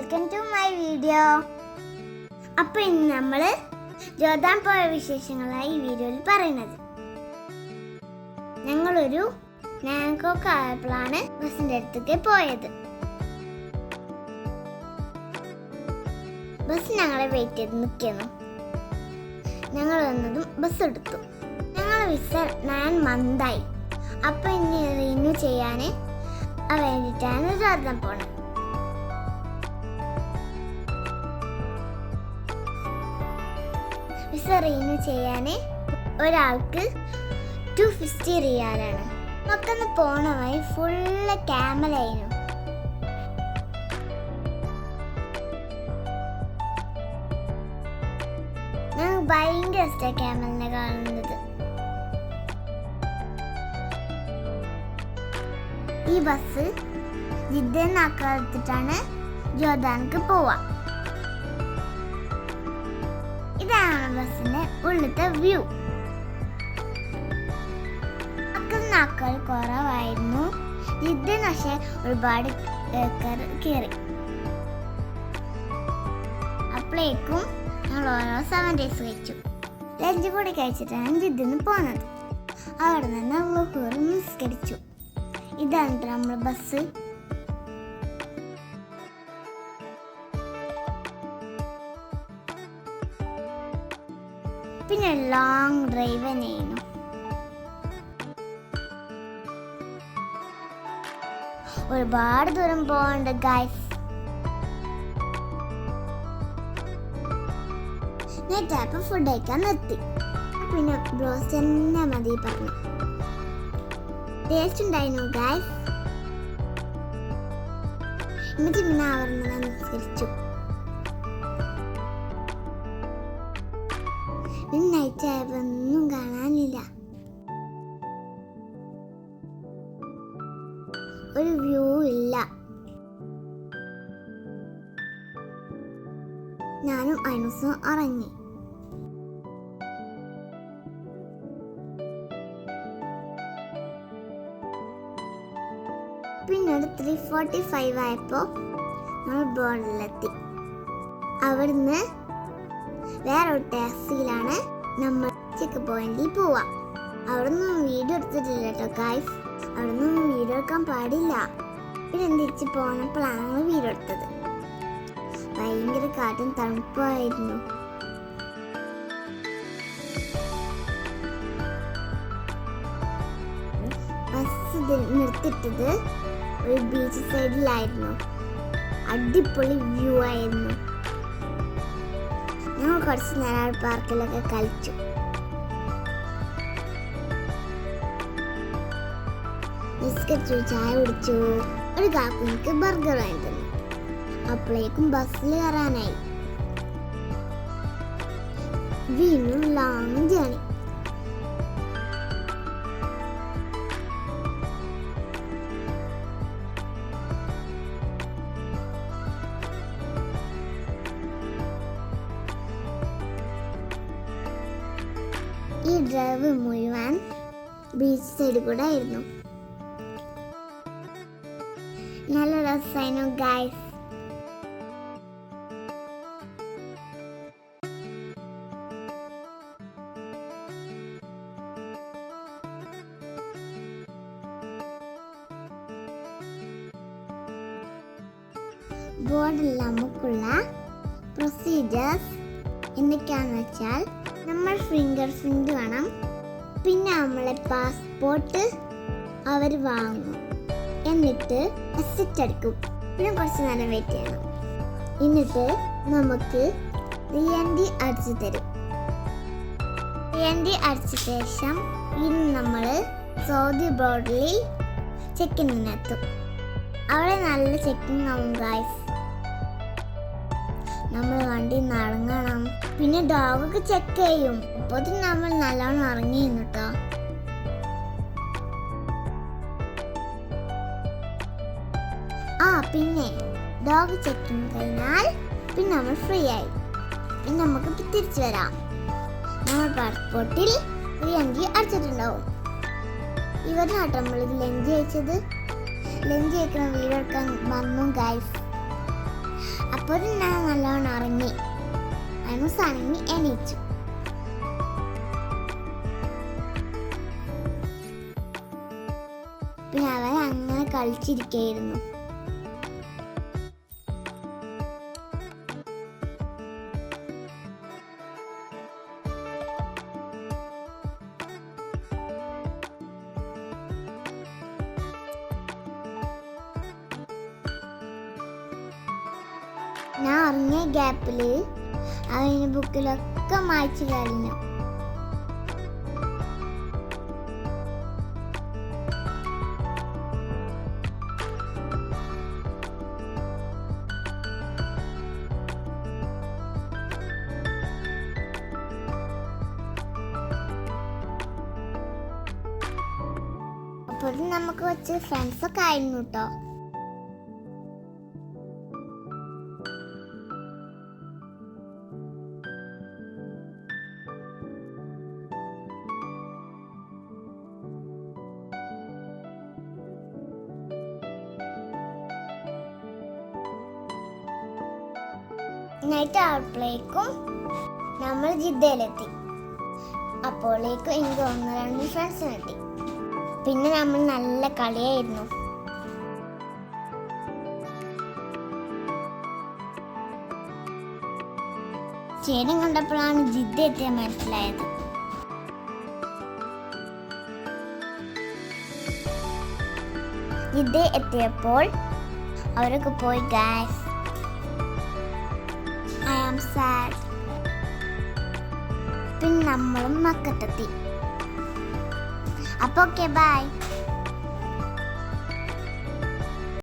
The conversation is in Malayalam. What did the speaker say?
Welcome to my video. അപ്പോൾ ഇന്ന് നമ്മൾ ജോർദാൻ പോയ വിശേഷങ്ങളായി ഈ വീഡിയോയിൽ പറയുന്നത്. ഞങ്ങളൊരു നാങ്കോക്ക് ആയപ്പോഴാണ് ബസ്സിൻ്റെ അടുത്തേക്ക് പോയത്. ബസ് ഞങ്ങളെ വെയിറ്റ് ചെയ്ത് നിൽക്കുന്നു. ഞങ്ങൾ വന്നതും ബസ് എടുത്തു. ഞങ്ങൾ വിസ 9 മന്തായി. അപ്പം ഇനി റിന്യൂ ചെയ്യാൻ വേണ്ടിയിട്ടാണ് ജോർദാൻ പോണത്. വിസ റിന്യൂ ചെയ്യാൻ ഒരാൾക്ക് 250 റിയാലാണ്. നമുക്കൊന്ന് പോണ വഴി ഫുള്ള് ക്യാമലായിരുന്നു. ഞങ്ങൾക്ക് ഭയങ്കര ഇഷ്ടമാണ് ക്യാമലിനെ കാണുന്നത്. ഈ ബസ് ജിദ്ദന്ന് ആക്കാത്തിട്ടാണ് ജോർദാനിക്ക് പോവാ. ഇതാണ് ബസ്സിന്റെ ഉള്ളിലത്തെ വ്യൂ. ആൾക്കാർ കുറവായിരുന്നു. ജിദ്ദന്ന് പക്ഷെ ഒരുപാട് കയറി. അപ്പോഴേക്കും ഞങ്ങൾ ഓരോ 7 days കഴിച്ചു. ലഞ്ച് കൂടി കഴിച്ചിട്ടാണ് ജിദ്ദന്ന് പോകുന്നത്. അവിടെ നിന്ന് ളുഹൂർ നിസ്കരിച്ചു. ഇതാണ് നമ്മുടെ ബസ്. പിന്നെ ലോങ് ഡ്രൈവ് തന്നെയായിരുന്നു. ഒരുപാട് ദൂരം പോകണ്ട ഗൈസ്. നേറ്റായപ്പോൾ ഫുഡ് കഴിക്കാൻ നിർത്തി. പിന്നെ ബ്രോസ് തന്നെ മതി പറഞ്ഞു. ടേസ്റ്റ് ഉണ്ടായിരുന്നു ഗൈസ്. എന്നിട്ട് പിന്നെ അവർ നിസ്കരിച്ചു. പിന്നെ നൈറ്റ് ആയപ്പോൾ ഒന്നും കാണാനില്ല. ഒരു വ്യൂ ഇല്ല. ഞാനും ഐനൂസും ഉറങ്ങി. പിന്നീട് 3:45 ആയപ്പോൾ നമ്മൾ ബോർഡിലെത്തി. അവിടുന്ന് വേറൊരു ടാക്സിയിലാണ് നമ്മൾ ചെക്ക് പോയിന്റിൽ പോവാം. അവിടെ നിന്നും വീഡിയോ എടുത്തിട്ടില്ല കേട്ടോ ഗൈസ്. അവിടെ നിന്നും വീഡിയോ എടുക്കാൻ പാടില്ല. പിന്നെ തിരിച്ച് പോന്നപ്പോഴാണ് ഞങ്ങൾ വീഡിയോ എടുത്തത്. ഭയങ്കര കാറ്റും തണുപ്പായിരുന്നു. ബസ് നിർത്തിട്ടത് ഒരു ബീച്ച് സൈഡിലായിരുന്നു. അടിപൊളി വ്യൂ ആയിരുന്നു. ഞങ്ങൾ കുറച്ച് നേരം പാർക്കിലൊക്കെ കളിച്ചു. ബിസ്ക്കറ്റ് ചായ കുടിച്ചു. ഒരു കാക്കുനിക്ക് ബർഗർ വാങ്ങി തന്നു. അപ്പോഴേക്കും ബസ്സിൽ കയറാനായി. വീണ്ടും ലോങ് ജേണി. ഈ ഡ്രൈവ് മുഴുവൻ ബീച്ച് സൈഡ് കൂടെ ആയിരുന്നു. നല്ല രസമായിരുന്നു ഗൈസ്. ബോർഡിൽ നമുക്കുള്ള പ്രൊസീജിയേഴ്സ് എന്തൊക്കെയാണെന്ന് വെച്ചാൽ നമ്മൾ ഫിംഗർ പ്രിന്റ് വേണം. പിന്നെ നമ്മളെ പാസ്പോർട്ട് അവർ വാങ്ങും. എന്നിട്ട് അക്സെപ്റ്റ് അടിക്കും. പിന്നെ കുറച്ച് നേരം വെയിറ്റ് ചെയ്യണം. എന്നിട്ട് നമുക്ക് റീഎൻട്രി അടിച്ചു തരും. റീഎൻട്രി അടിച്ച ശേഷം ഇനി നമ്മൾ സൗദി ബോർഡറിൽ ചെക്കിങ്ങിനെത്തും. അവിടെ നല്ല ചെക്കിങ് ആവും ഗൈസ്. നമ്മൾ വണ്ടി നടങ്ങണം. പിന്നെ ഡോഗൊക്കെ ചെക്ക് ചെയ്യും. അപ്പോൾ നമ്മൾ നല്ലോണം ഇറങ്ങിയിരുന്നു കേട്ടോ. പിന്നെ ഡോഗ് ചെക്കിങ് കഴിഞ്ഞാൽ പിന്നെ നമ്മൾ ഫ്രീ ആയി. പിന്നെ നമുക്ക് തിരിച്ചു വരാം. നമ്മൾ പാസ്പോർട്ടിൽ റീഎൻട്രി അടിച്ചിട്ടുണ്ടാവും. ഇവരിനാട്ടോ നമ്മൾ ലഞ്ച് കഴിച്ചത്. ലഞ്ച് കഴിക്കുന്ന വീഡിയോ എടുക്കാൻ വന്നു ഗൈസ്. അപ്പോൾ ഞാൻ നല്ലോണം ഉറങ്ങി. അനൂസാണെങ്കിൽ എണീച്ചു. പിന്നെ അവൻ അങ്ങനെ കളിച്ചിരിക്കുകയായിരുന്നു. ഞാൻ ഉറങ്ങിയ ഗ്യാപ്പിൽ അവന് ബുക്കിലൊക്കെ മായ്ച്ചു കഴിഞ്ഞു. അപ്പോൾ നമുക്ക് കുറച്ച് ഫ്രണ്ട്സൊക്കെ ആയിരുന്നു കേട്ടോ. നൈറ്റ് ആവുമ്പോഴേക്കും നമ്മൾ ജിദ്ദയിലെത്തി. അപ്പോഴേക്കും എനിക്ക് 1-2 ഫ്രണ്ട്സിനെ കിട്ടി. പിന്നെ നമ്മൾ നല്ല കളിയായിരുന്നു. സ്റ്റേഡിയം കണ്ടപ്പോഴാണ് ജിദ്ദ എത്തിയ മനസ്സിലായത്. ജിദ്ദ എത്തിയപ്പോൾ അവരൊക്കെ പോയി. Guys, I am sad. പിന്നെ നമ്മളും മക്കത്തെത്തി. അപ്പോൾ ഓക്കെ, ബൈ.